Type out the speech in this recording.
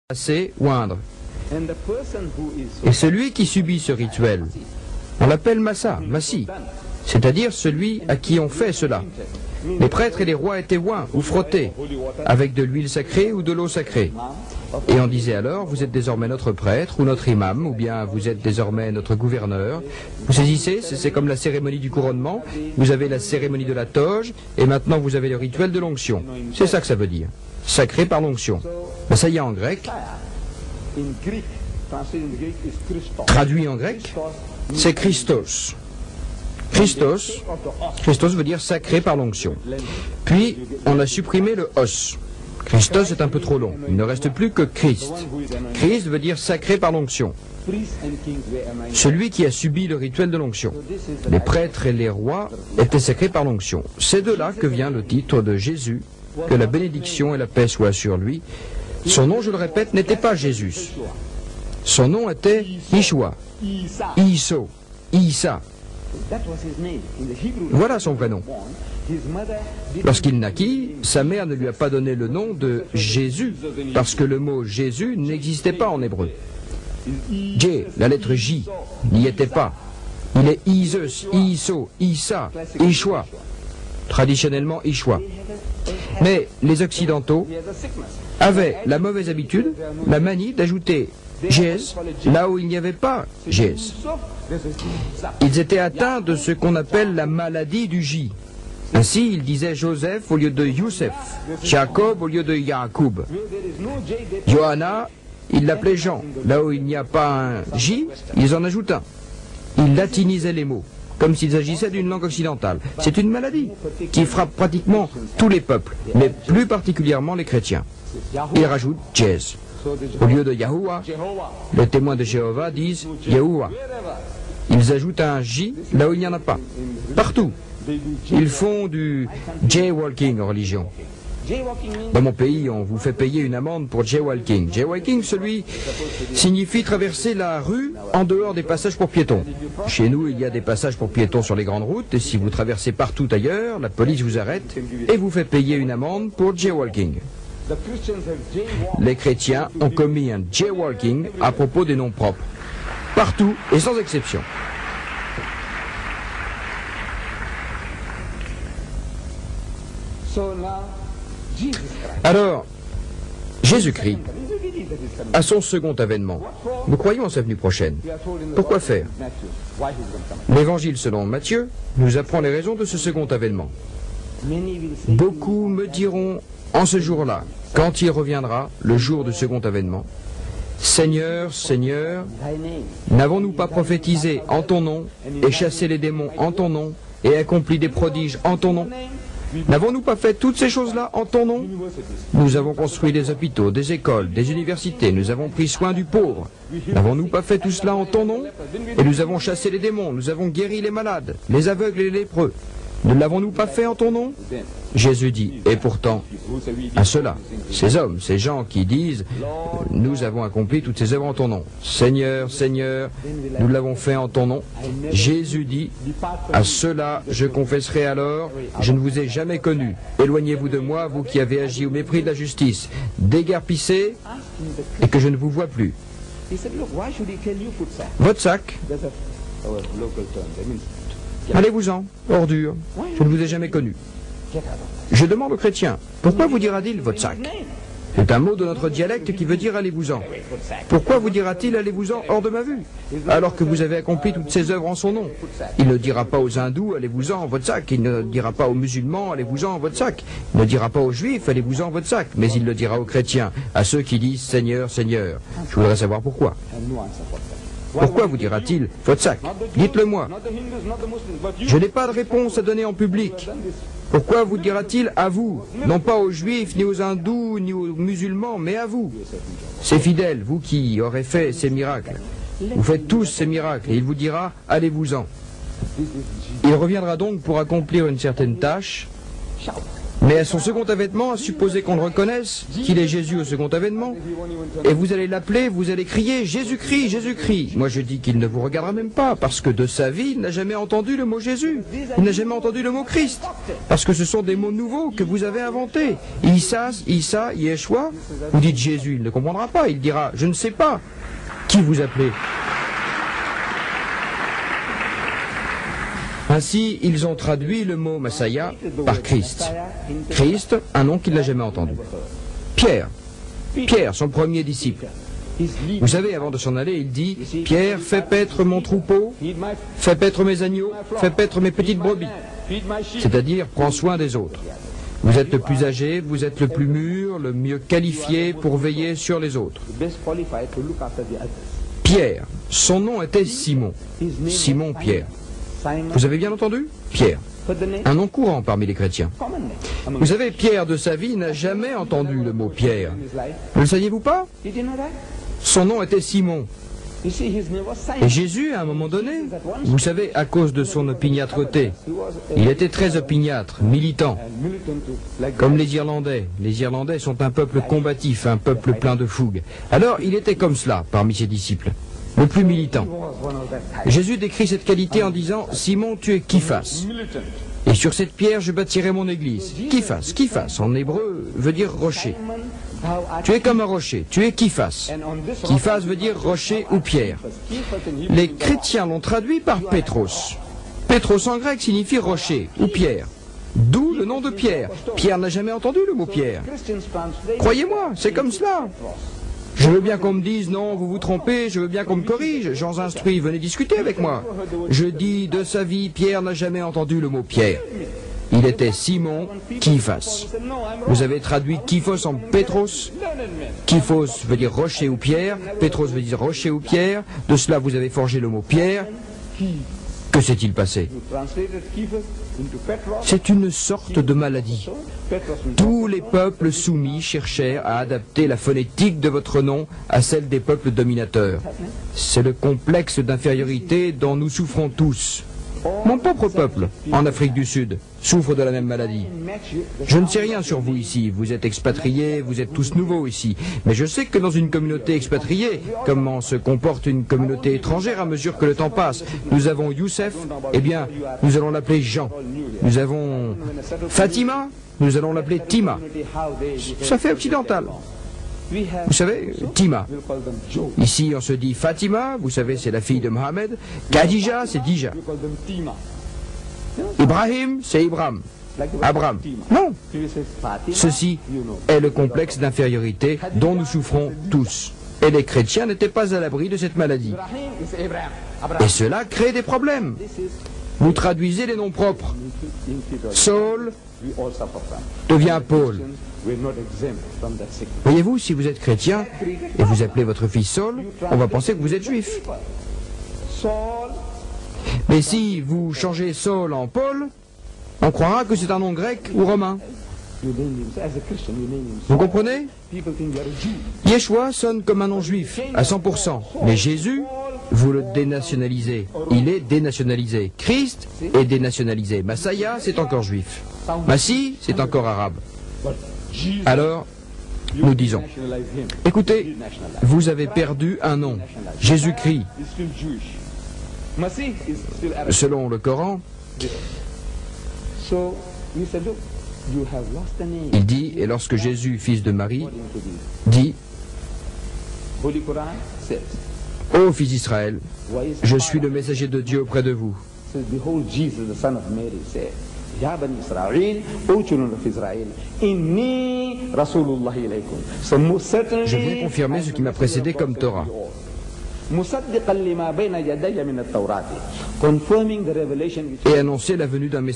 passer, oindre. Et celui qui subit ce rituel, on l'appelle Massa, Massi, c'est-à-dire celui à qui on fait cela. Les prêtres et les rois étaient oints ou frottés, avec de l'huile sacrée ou de l'eau sacrée. Et on disait alors, vous êtes désormais notre prêtre ou notre imam, ou bien vous êtes désormais notre gouverneur. Vous saisissez, c'est comme la cérémonie du couronnement, vous avez la cérémonie de la toge, et maintenant vous avez le rituel de l'onction. C'est ça que ça veut dire, sacré par l'onction. Ben ça y est en grec, traduit en grec, c'est Christos. Christos veut dire sacré par l'onction. Puis, on a supprimé le os. Christos est un peu trop long. Il ne reste plus que Christ. Christ veut dire sacré par l'onction. Celui qui a subi le rituel de l'onction. Les prêtres et les rois étaient sacrés par l'onction. C'est de là que vient le titre de Jésus, que la bénédiction et la paix soient sur lui. Son nom, je le répète, n'était pas Jésus. Son nom était Yeshua, Iso, Isa. Voilà son vrai nom. Lorsqu'il naquit, sa mère ne lui a pas donné le nom de Jésus, parce que le mot Jésus n'existait pas en hébreu. J, la lettre J, n'y était pas. Il est Isus, Iso, Isa, Ishua. Traditionnellement Ishua. Mais les Occidentaux avaient la mauvaise habitude, la manie d'ajouter Jésus là où il n'y avait pas Jésus. Ils étaient atteints de ce qu'on appelle la maladie du J. Ainsi, ils disaient Joseph au lieu de Youssef, Jacob au lieu de Yacoub. Johanna, ils l'appelaient Jean. Là où il n'y a pas un J, ils en ajoutent un. Ils latinisaient les mots, comme s'il s'agissait d'une langue occidentale. C'est une maladie qui frappe pratiquement tous les peuples, mais plus particulièrement les chrétiens. Ils rajoutent Jésus. Au lieu de Yahuwah, les témoins de Jéhovah disent Yahuwah. Ils ajoutent un J là où il n'y en a pas. Partout. Ils font du jaywalking en religion. Dans mon pays, on vous fait payer une amende pour jaywalking. Jaywalking, signifie traverser la rue en dehors des passages pour piétons. Chez nous, il y a des passages pour piétons sur les grandes routes, et si vous traversez partout ailleurs, la police vous arrête et vous fait payer une amende pour jaywalking. Les chrétiens ont commis un jaywalking à propos des noms propres. Partout et sans exception. Alors, Jésus-Christ, à son second avènement, nous croyons en sa venue prochaine. Pourquoi faire? L'Évangile selon Matthieu nous apprend les raisons de ce second avènement. Beaucoup me diront en ce jour-là, quand il reviendra, le jour du second avènement, Seigneur, Seigneur, n'avons-nous pas prophétisé en ton nom, et chassé les démons en ton nom, et accompli des prodiges en ton nom? N'avons-nous pas fait toutes ces choses-là en ton nom? Nous avons construit des hôpitaux, des écoles, des universités, nous avons pris soin du pauvre. N'avons-nous pas fait tout cela en ton nom? Et nous avons chassé les démons, nous avons guéri les malades, les aveugles et les lépreux. Ne l'avons-nous pas fait en ton nom? Jésus dit, et pourtant, à ceux-là, ces hommes, ces gens qui disent, nous avons accompli toutes ces œuvres en ton nom. Seigneur, Seigneur, nous l'avons fait en ton nom. Jésus dit, à ceux-là, je confesserai alors, je ne vous ai jamais connu. Éloignez-vous de moi, vous qui avez agi au mépris de la justice. Déguerpissez, et que je ne vous vois plus. Votre sac, allez-vous-en, ordure, je ne vous ai jamais connu. Je demande aux chrétiens, pourquoi vous dira-t-il votre sac? C'est un mot de notre dialecte qui veut dire allez-vous-en. Pourquoi vous dira-t-il allez-vous-en hors de ma vue, alors que vous avez accompli toutes ces œuvres en son nom? Il ne dira pas aux hindous allez-vous-en votre sac, il ne dira pas aux musulmans allez-vous-en votre sac, il ne dira pas aux juifs allez-vous-en votre sac, mais il le dira aux chrétiens, à ceux qui disent Seigneur, Seigneur. Je voudrais savoir pourquoi. Pourquoi vous dira-t-il votre sac? Dites-le-moi. Je n'ai pas de réponse à donner en public. Pourquoi vous dira-t-il à vous? Non pas aux juifs, ni aux hindous, ni aux musulmans, mais à vous. Ces fidèles, vous qui aurez fait ces miracles. Vous faites tous ces miracles, et il vous dira, allez-vous-en. Il reviendra donc pour accomplir une certaine tâche. Mais à son second avènement, à supposer qu'on le reconnaisse, qu'il est Jésus au second avènement, et vous allez l'appeler, vous allez crier Jésus-Christ, Jésus-Christ. Moi je dis qu'il ne vous regardera même pas, parce que de sa vie, il n'a jamais entendu le mot Jésus. Il n'a jamais entendu le mot Christ. Parce que ce sont des mots nouveaux que vous avez inventés. Issa, Yeshua, vous dites Jésus, il ne comprendra pas, il dira, je ne sais pas qui vous appelez. Ainsi, ils ont traduit le mot Messiah par Christ. Christ, un nom qu'il n'a jamais entendu. Pierre, son premier disciple. Vous savez, avant de s'en aller, il dit, Pierre, fais paître mon troupeau, fais paître mes agneaux, fais paître mes petites brebis. C'est-à-dire, prends soin des autres. Vous êtes le plus âgé, vous êtes le plus mûr, le mieux qualifié pour veiller sur les autres. Pierre, son nom était Simon. Simon Pierre. Vous avez bien entendu? Pierre. Un nom courant parmi les chrétiens. Vous savez, Pierre de sa vie n'a jamais entendu le mot Pierre. Ne le saviez-vous pas? Son nom était Simon. Et Jésus, à un moment donné, vous savez, à cause de son opiniâtreté, il était très opiniâtre, militant, comme les Irlandais. Les Irlandais sont un peuple combatif, un peuple plein de fougue. Alors, il était comme cela parmi ses disciples, le plus militant. Jésus décrit cette qualité en disant, Simon, tu es Képhas. Et sur cette pierre, je bâtirai mon église. Képhas, en hébreu, veut dire rocher. Tu es comme un rocher, tu es Képhas. Képhas veut dire rocher ou pierre. Les chrétiens l'ont traduit par Pétros. Pétros en grec signifie rocher ou pierre. D'où le nom de Pierre. Pierre n'a jamais entendu le mot Pierre. Croyez-moi, c'est comme cela. Je veux bien qu'on me dise, non, vous vous trompez, je veux bien qu'on me corrige, j'en instruis, venez discuter avec moi. Je dis, de sa vie, Pierre n'a jamais entendu le mot Pierre. Il était Simon Képhas. Vous avez traduit Képhos en Pétros. Képhos veut dire rocher ou pierre, Pétros veut dire rocher ou pierre, de cela vous avez forgé le mot Pierre. Que s'est-il passé? C'est une sorte de maladie. Tous les peuples soumis cherchèrent à adapter la phonétique de votre nom à celle des peuples dominateurs. C'est le complexe d'infériorité dont nous souffrons tous. Mon propre peuple, en Afrique du Sud, souffre de la même maladie. Je ne sais rien sur vous ici, vous êtes expatriés, vous êtes tous nouveaux ici, mais je sais que dans une communauté expatriée, comment se comporte une communauté étrangère à mesure que le temps passe. Nous avons Youssef, eh bien, nous allons l'appeler Jean. Nous avons Fatima, nous allons l'appeler Tima. Ça fait occidental. Vous savez, Tima. Ici, on se dit Fatima, vous savez, c'est la fille de Mohamed. Khadija, c'est Dija. Ibrahim, c'est Ibrahim. Abraham. Non. Ceci est le complexe d'infériorité dont nous souffrons tous. Et les chrétiens n'étaient pas à l'abri de cette maladie. Et cela crée des problèmes. Vous traduisez les noms propres. Saul devient Paul. Voyez-vous, si vous êtes chrétien et vous appelez votre fils Saul, on va penser que vous êtes juif. Mais si vous changez Saul en Paul, on croira que c'est un nom grec ou romain. Vous comprenez? Yeshua sonne comme un nom juif, à 100%. Mais Jésus, vous le dénationalisez. Il est dénationalisé. Christ est dénationalisé. Messiah, c'est encore juif. Massie, c'est encore arabe. Alors, nous disons, écoutez, vous avez perdu un nom, Jésus-Christ. Selon le Coran, il dit, et lorsque Jésus, fils de Marie, dit, ô fils d'Israël, je suis le messager de Dieu auprès de vous. Je viens confirmer ce qui m'a précédé comme Torah. Et annoncer la venue d'un messager.